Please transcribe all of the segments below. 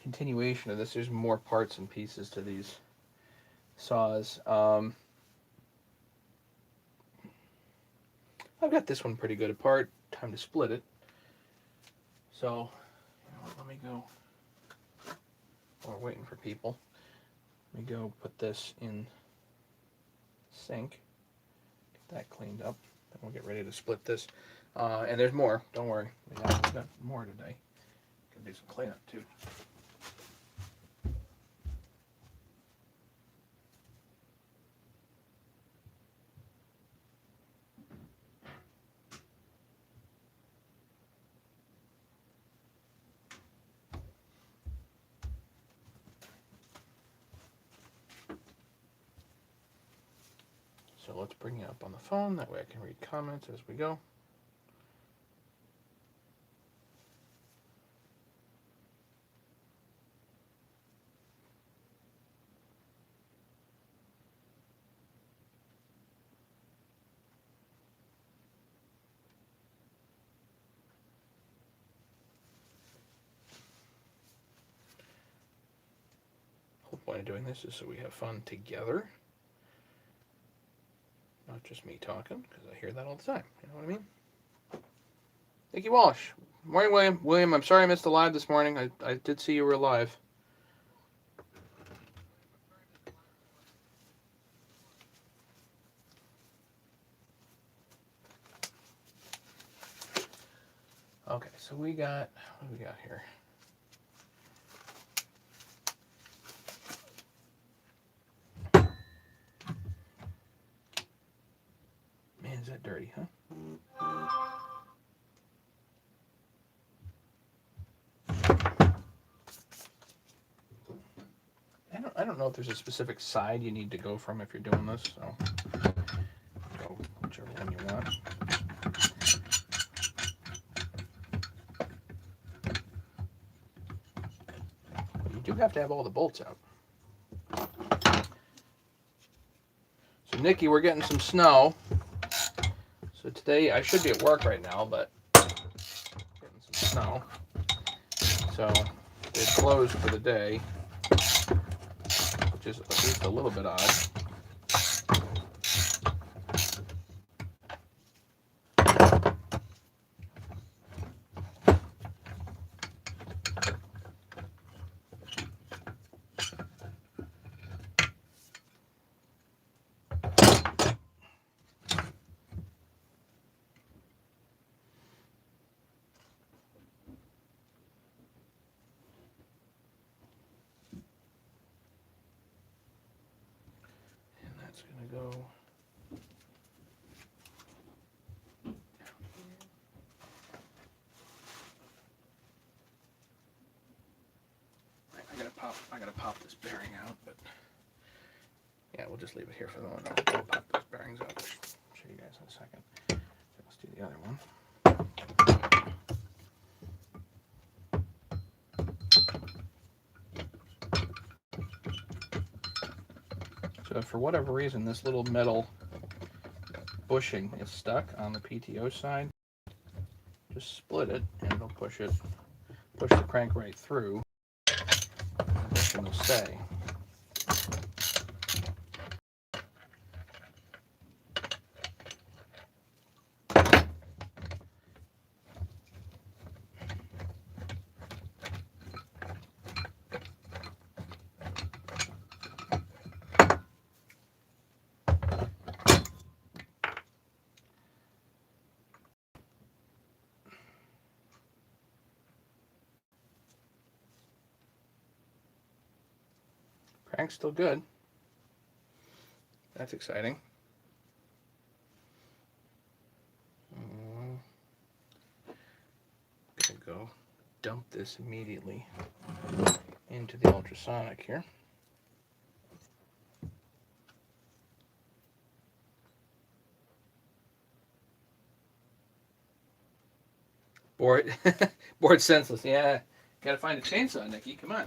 continuation of this. There's more parts and pieces to these saws. I've got this one pretty good apart. Time to split it. So, let me go. While we're waiting for people, let me go put this in sink. Get that cleaned up. Then we'll get ready to split this. And there's more. Don't worry. We got more today. Can do some cleanup too. So let's bring it up on the phone. That way I can read comments as we go. The whole point of doing this is so we have fun together. Not just me talking, because I hear that all the time. You know what I mean? Thank you, Walsh. Morning, William. William, I'm sorry I missed the live this morning. I did see you were live. Okay, so what do we got here? Man, is that dirty, huh? I don't know if there's a specific side you need to go from if you're doing this, so go whichever one you want. But you do have to have all the bolts out. So Nikki, we're getting some snow. So today I should be at work right now, but getting some snow. So they're closed for the day, which is at least a little bit odd. That's going to go down here. I gotta pop this bearing out, but yeah, we'll just leave it here for the moment. I'll pop those bearings out. I'll show you guys in a second. Let's do the other one. So if for whatever reason this little metal bushing is stuck on the PTO side, just split it and it'll push the crank right through. The bushing will stay. Crank's still good. That's exciting. Gonna go dump this immediately into the ultrasonic here. Bored senseless. Yeah, gotta find a chainsaw, Nikki. Come on.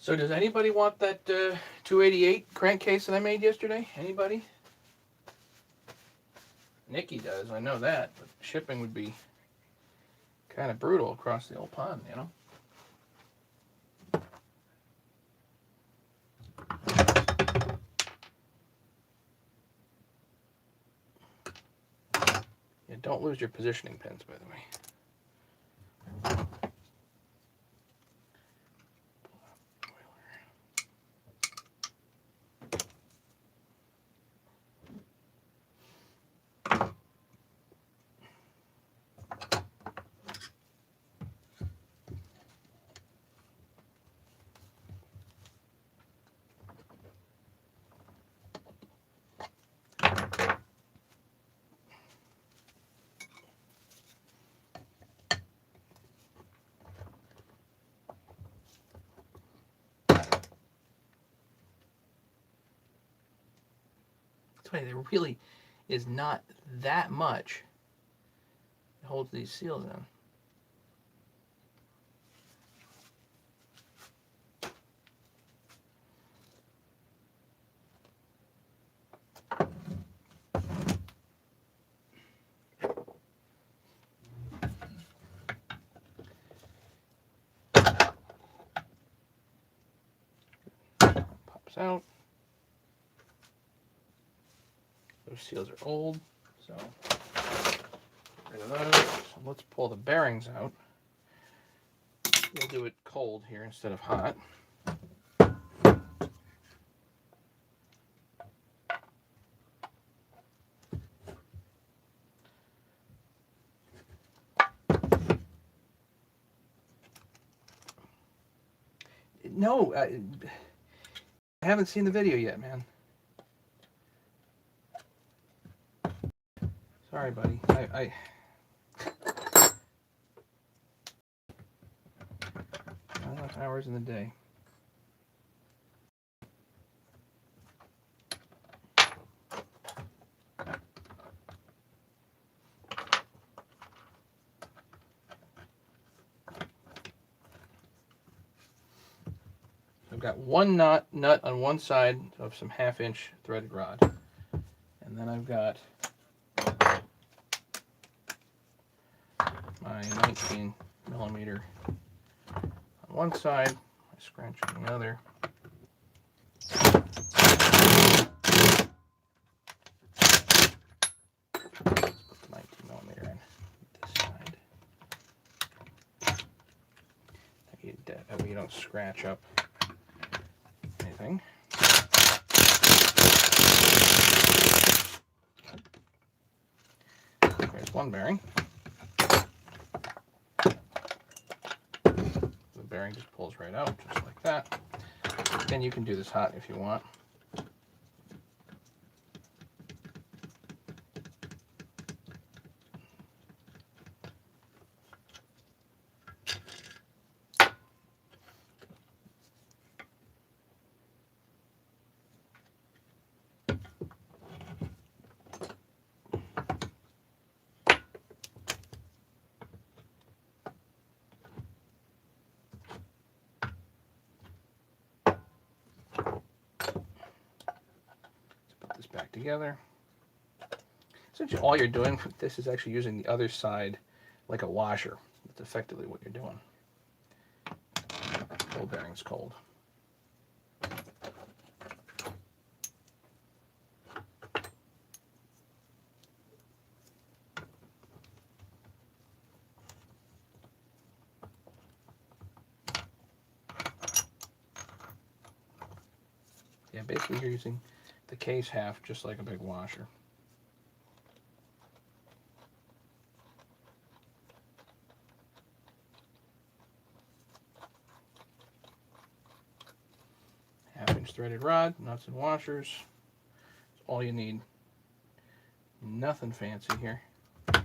So does anybody want that 288 crankcase that I made yesterday? Anybody? Nikki does, I know that, but shipping would be kind of brutal across the old pond, you know? Yeah, don't lose your positioning pins, by the way. That's why there really is not that much that holds these seals in. Pops out. Those seals are old, so get rid of those. So let's pull the bearings out. We'll do it cold here instead of hot. No, I haven't seen the video yet, man. Sorry, buddy. I not enough hours in the day. I've got one nut on one side of some 1/2-inch threaded rod, and then I've got my 19mm on one side, my scratch on the other. Put the 19mm in this side. That way you don't scratch up anything. There's one bearing. The bearing just pulls right out, just like that. Then you can do this hot if you want. Back together. Essentially all you're doing with this is actually using the other side like a washer. That's effectively what you're doing. Ball bearing's cold. Yeah, basically you're using the case half just like a big washer. Half-inch threaded rod, nuts and washers. That's all you need. Nothing fancy here. A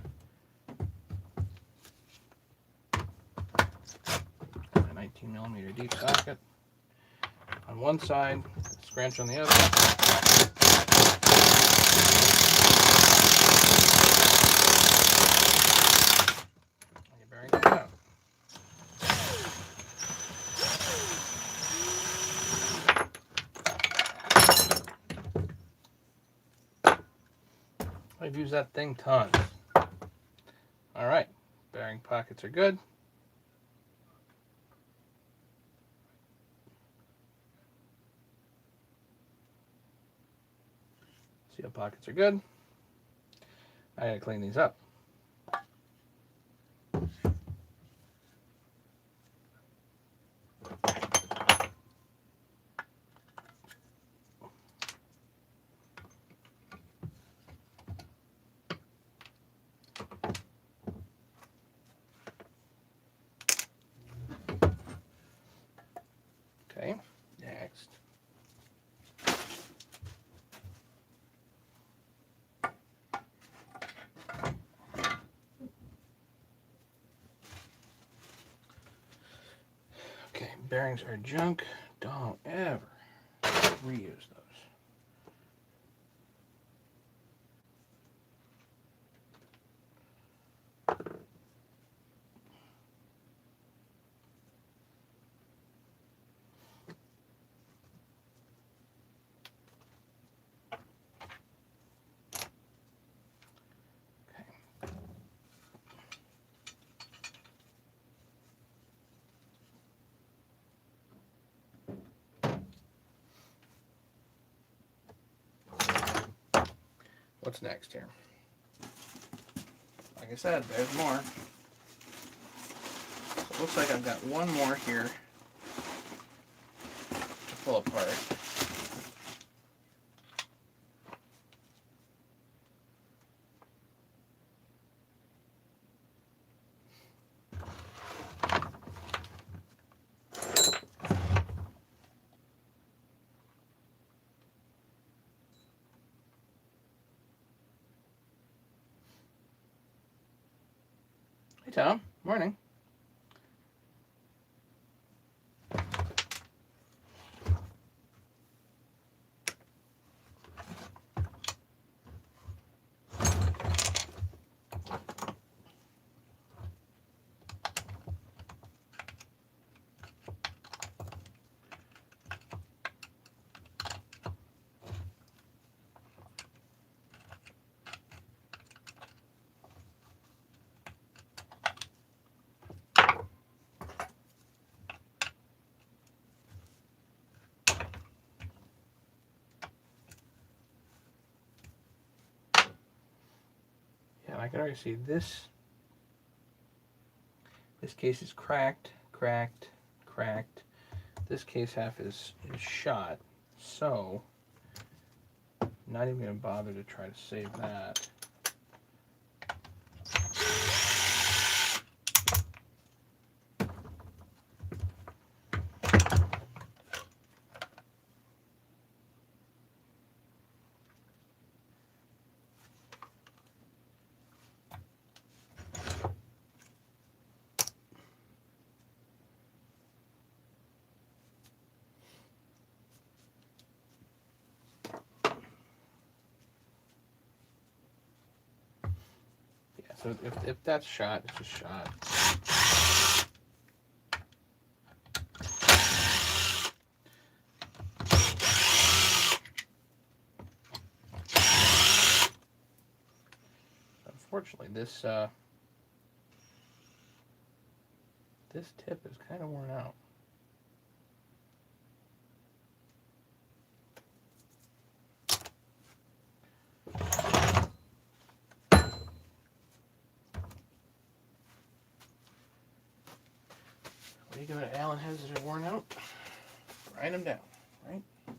19mm deep socket on one side, scratch on the other. And your bearing comes out. I've used that thing tons. All right, bearing pockets are good. Seal pockets are good. I gotta clean these up. Okay, next. Okay, bearings are junk. Don't ever reuse those. What's next here? Like I said, there's more. So it looks like I've got one more here to pull apart. Hey Tom, morning. Yeah, I can already see this. This case is cracked, cracked, cracked. This case half is shot, so not even gonna bother to try to save that. So if that's shot, it's just shot. Unfortunately, this tip is kind of worn out. What do you got? Allen heads that are worn out? Grind them down, right? Makes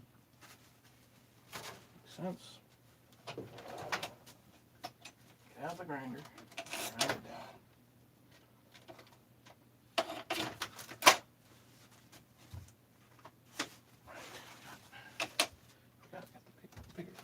sense. Get out the grinder, grind it down. Got the bigger grinder.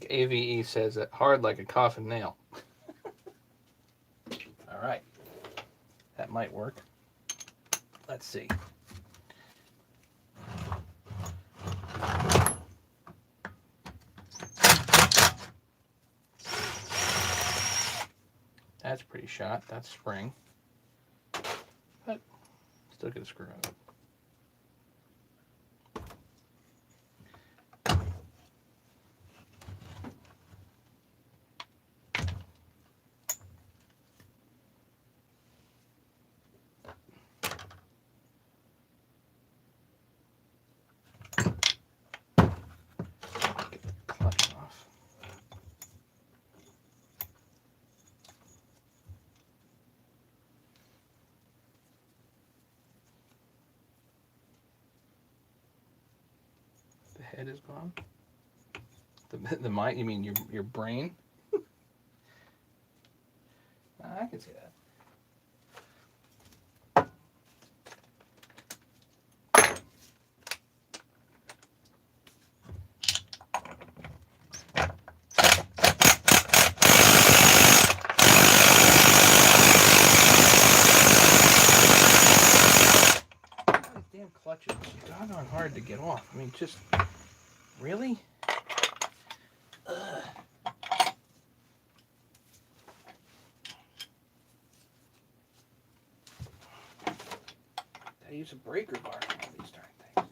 Like AVE says, it hard like a coffin nail. All right. That might work. Let's see. That's pretty shot. That's spring. But still get a screw out of it. Get the clutch off. The head is gone. The mind? You mean your brain? I can see that. Damn clutches, doggone hard to get off. I mean, just really. Ugh. I use a breaker bar for all these darn things.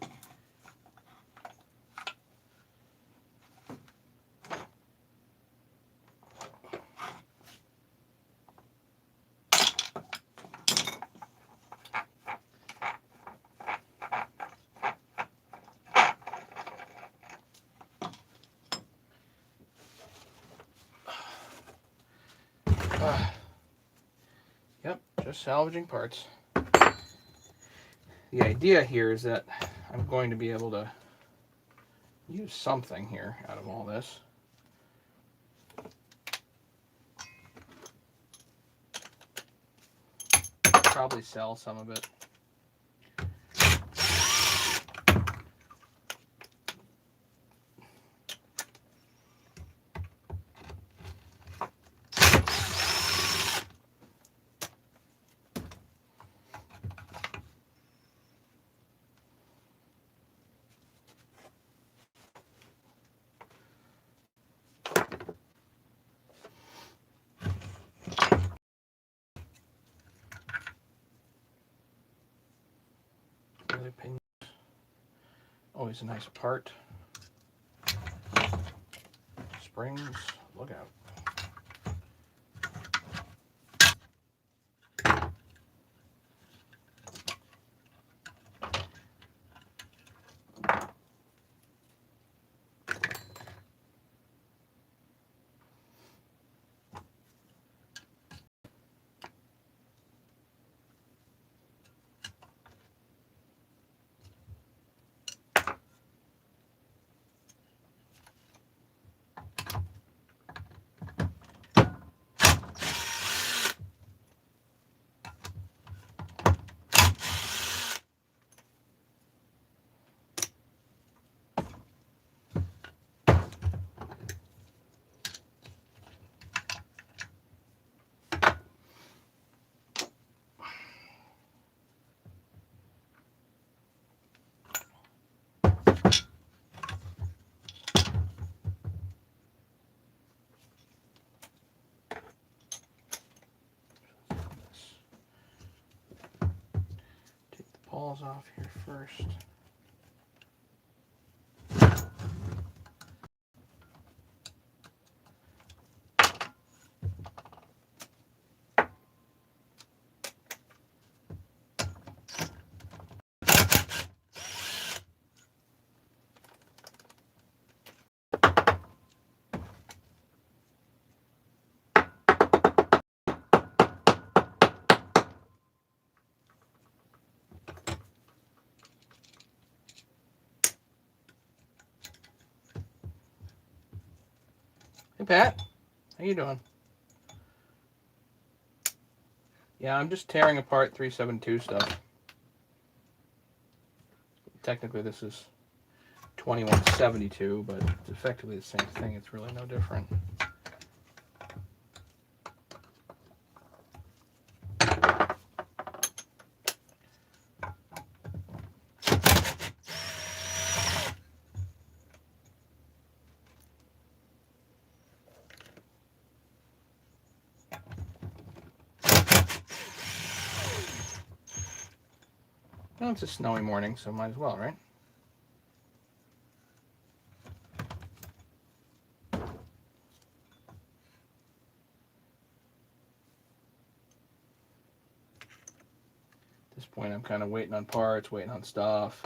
Yep, just salvaging parts. The idea here is that I'm going to be able to use something here out of all this. Probably sell some of it. Pinions. Always a nice part. Springs, look out. Balls off here first. Hey Pat, how you doing? Yeah, I'm just tearing apart 372 stuff. Technically this is 2172, but it's effectively the same thing. It's really no different. Well, it's a snowy morning, so might as well, right? At this point, I'm kind of waiting on parts, waiting on stuff.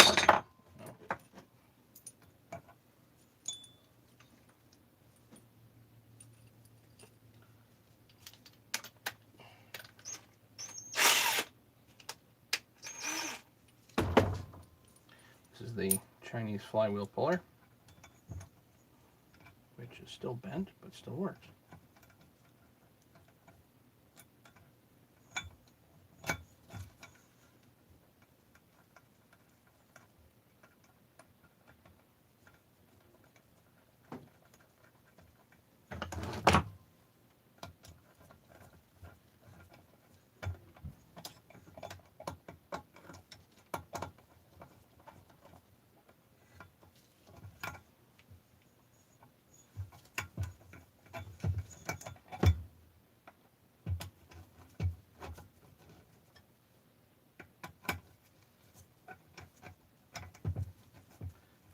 This is the Chinese flywheel puller, which is still bent, but still works.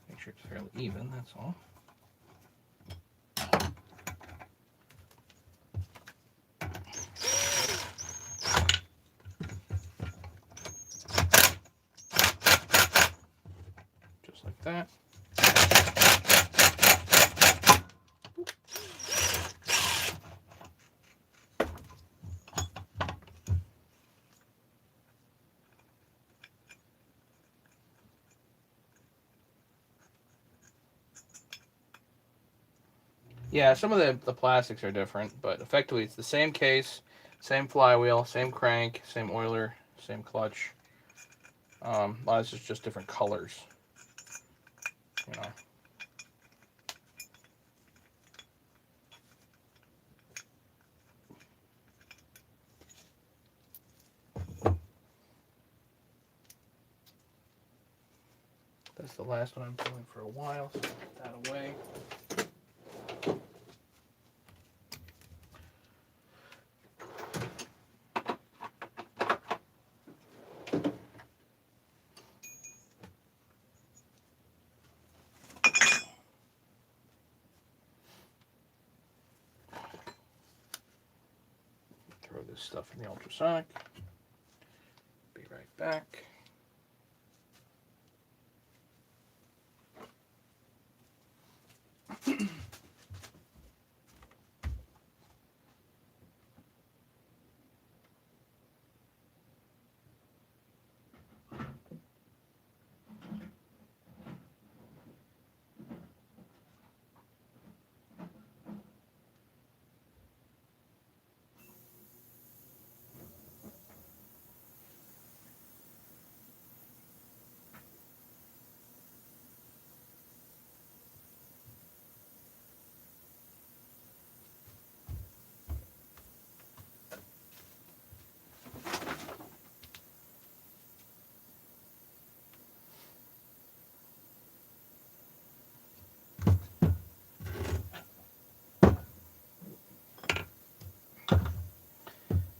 Make sure it's fairly even, that's all. Just like that. Yeah, some of the plastics are different, but effectively it's the same case, same flywheel, same crank, same oiler, same clutch. This is just different colors. You know. That's the last one I'm pulling for a while, so I'll put that away. Throw this stuff in the ultrasonic. Be right back.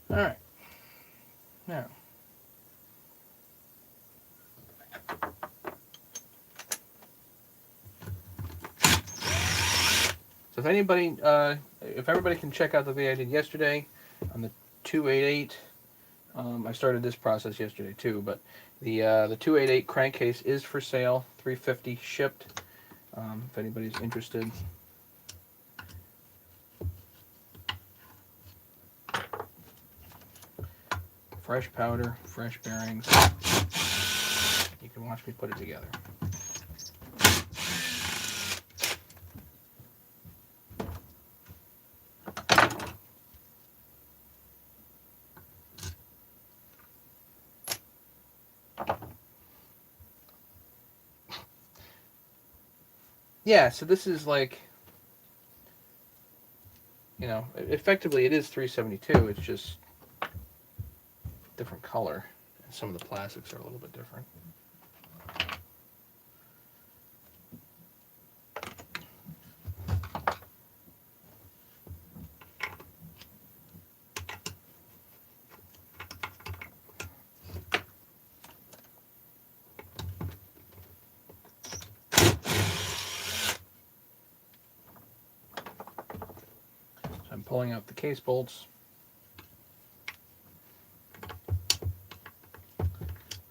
All right. Now, so if anybody, if everybody can check out the video I did yesterday on the 288, I started this process yesterday too, but the 288 crankcase is for sale, $350 shipped. If anybody's interested. Fresh powder, fresh bearings. You can watch me put it together. Yeah, so this is like, you know, effectively it is 372. It's just different color. Some of the plastics are a little bit different. So I'm pulling out the case bolts.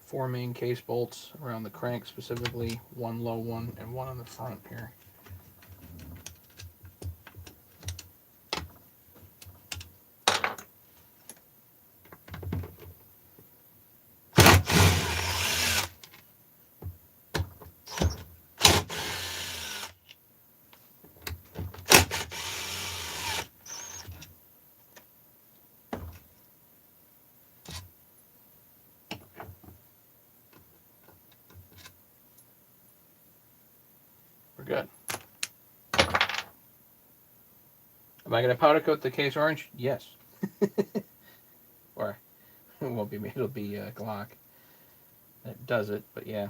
4 main case bolts around the crank specifically, one low one and one on the front here. We're good. Am I going to powder coat the case orange? Yes. Or it won't be, it'll be Glock that does it, but yeah.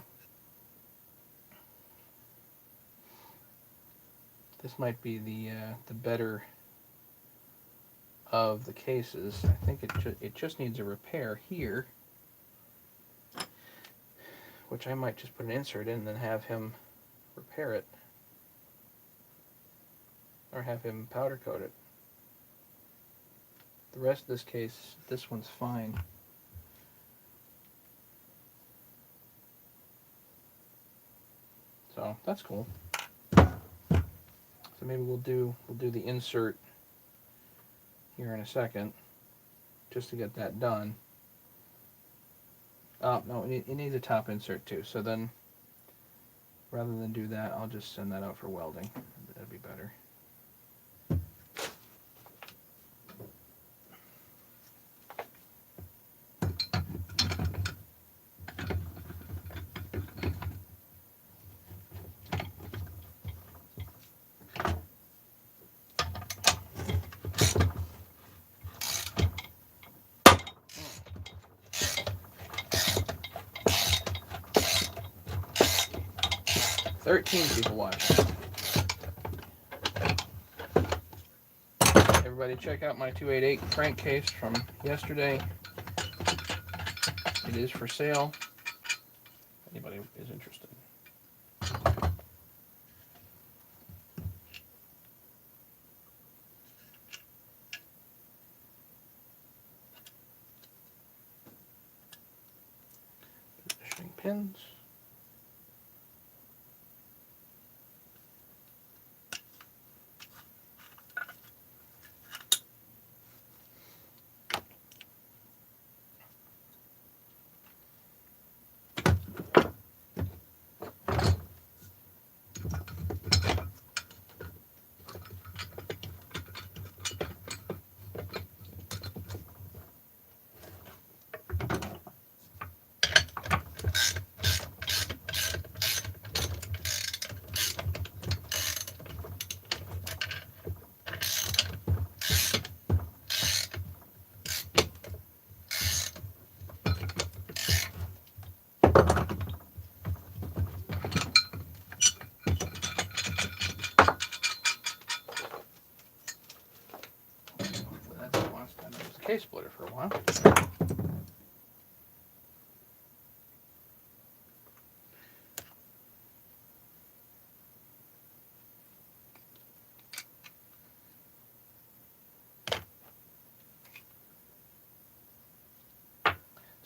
This might be the better of the cases. I think it just needs a repair here, which I might just put an insert in and then have him repair it, or have him powder coat it. The rest of this case, this one's fine. So that's cool. So maybe we'll do the insert here in a second, just to get that done. Oh no, it needs a top insert too. So then, rather than do that, I'll just send that out for welding. That'd be better. Thirteen people watching. Everybody check out my 288 crankcase from yesterday. It is for sale. Anybody is interested. Positioning pins. Case splitter for a while.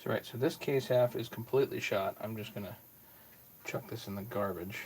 So right, so this case half is completely shot. I'm just gonna chuck this in the garbage.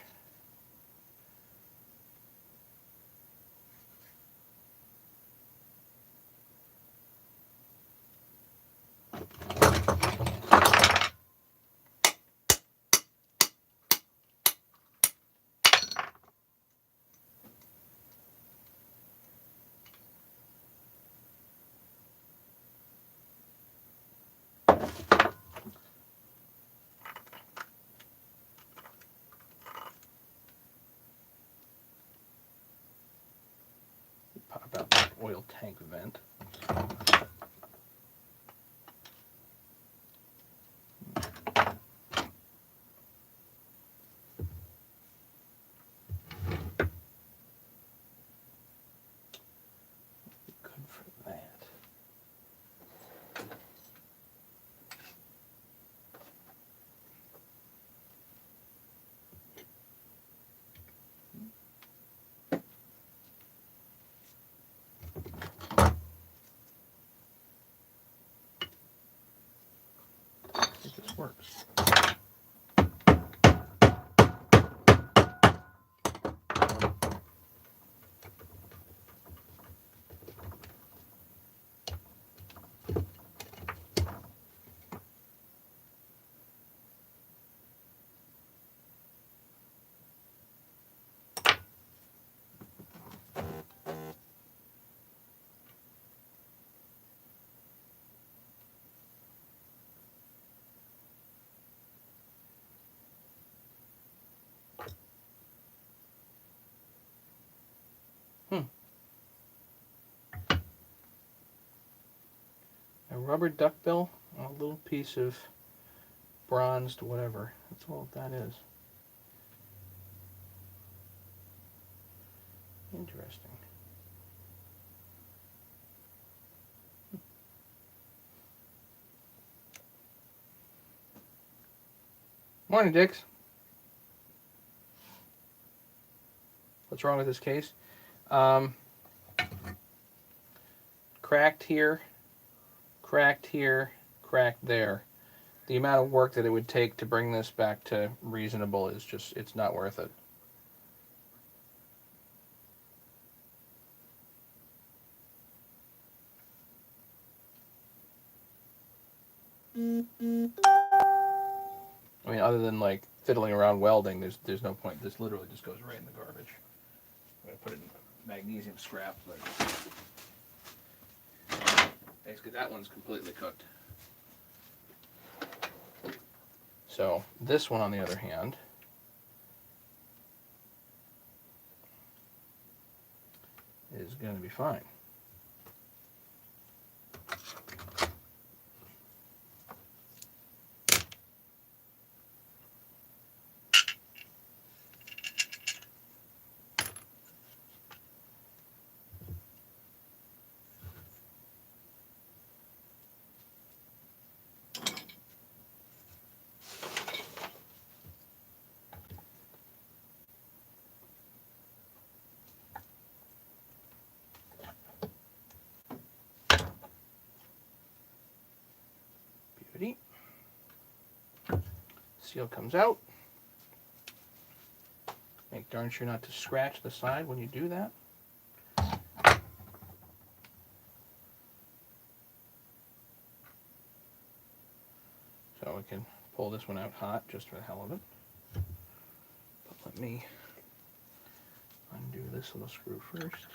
oil tank vent. Good for that. I think this works. A rubber duckbill on a little piece of bronzed whatever. That's all that is. Interesting. Morning, Dix. What's wrong with this case? Cracked here, cracked here, cracked there. The amount of work that it would take to bring this back to reasonable is just, it's not worth it. I mean, other than like fiddling around welding, there's no point. This literally just goes right in the garbage. I'm gonna put it in magnesium scrap, but basically that one's completely cooked. So this one, on the other hand, is going to be fine. Beauty. Seal comes out. Make darn sure not to scratch the side when you do that. So we can pull this one out hot just for the hell of it. But let me undo this little screw first.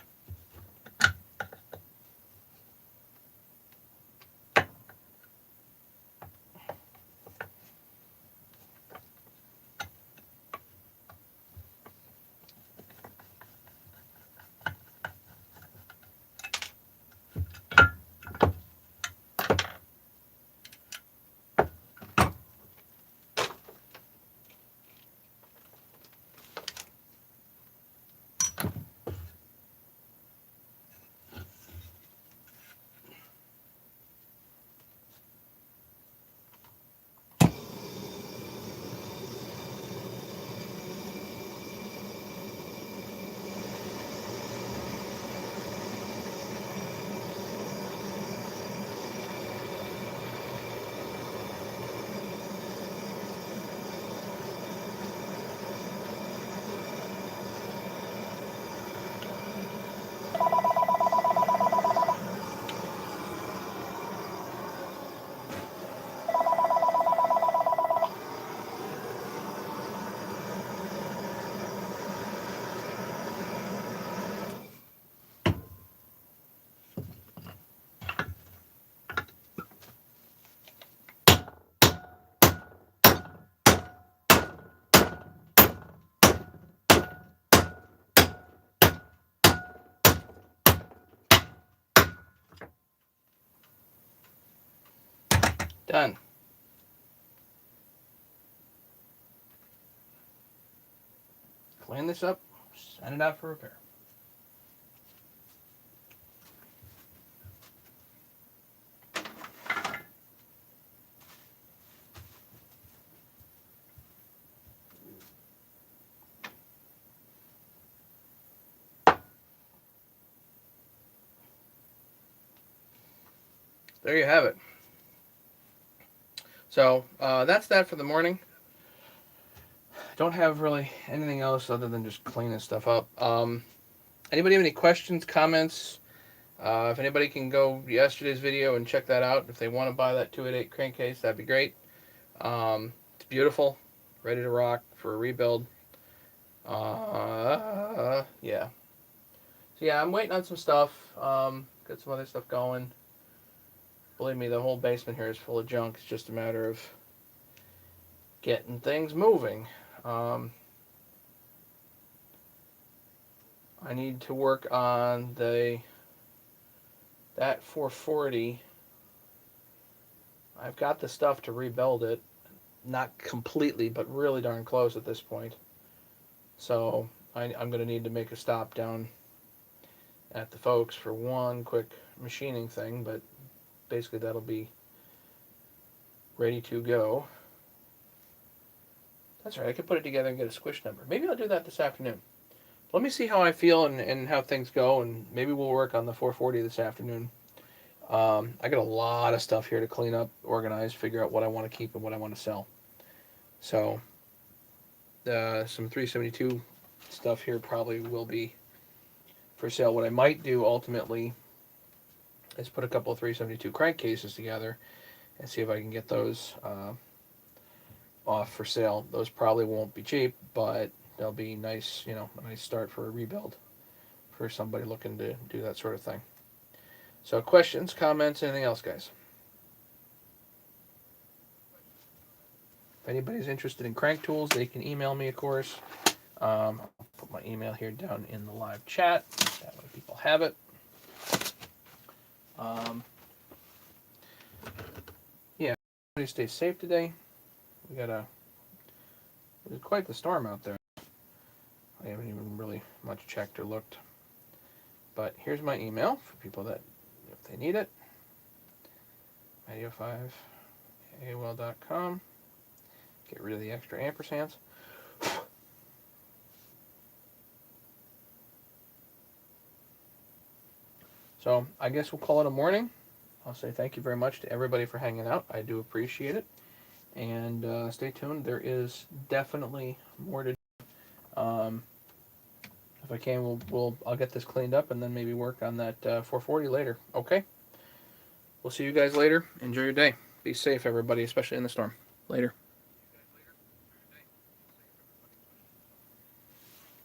Done. Clean this up, send it out for repair. There you have it. So that's that for the morning. Don't have really anything else other than just cleaning stuff up. Anybody have any questions, comments? If anybody can go yesterday's video and check that out, if they want to buy that 288 crankcase, that'd be great. It's beautiful, ready to rock for a rebuild. Yeah. So yeah, I'm waiting on some stuff. Got some other stuff going. Believe me, the whole basement here is full of junk. It's just a matter of getting things moving. I need to work on that 440. I've got the stuff to rebuild it. Not completely, but really darn close at this point. So I'm going to need to make a stop down at the folks for one quick machining thing, but basically that'll be ready to go. That's right, I could put it together and get a squish number. Maybe I'll do that this afternoon. Let me see how I feel and how things go, and maybe we'll work on the 440 this afternoon. I got a lot of stuff here to clean up, organize, figure out what I want to keep and what I want to sell. So some 372 stuff here probably will be for sale. What I might do ultimately is put a couple of 372 crankcases together and see if I can get those off for sale. Those probably won't be cheap, but they'll be nice, a nice start for a rebuild for somebody looking to do that sort of thing. So questions, comments, anything else, guys? If anybody's interested in crank tools, they can email me, of course. I'll put my email here down in the live chat. That way people have it. Yeah, everybody stay safe today. There's quite the storm out there. I haven't even really much checked or looked. But here's my email for people that, if they need it, medio5aol.com. Get rid of the extra ampersands. So I guess we'll call it a morning. I'll say thank you very much to everybody for hanging out. I do appreciate it. And stay tuned. There is definitely more to do. If I can, I'll get this cleaned up and then maybe work on that 440 later. Okay? We'll see you guys later. Enjoy your day. Be safe, everybody, especially in the storm. Later.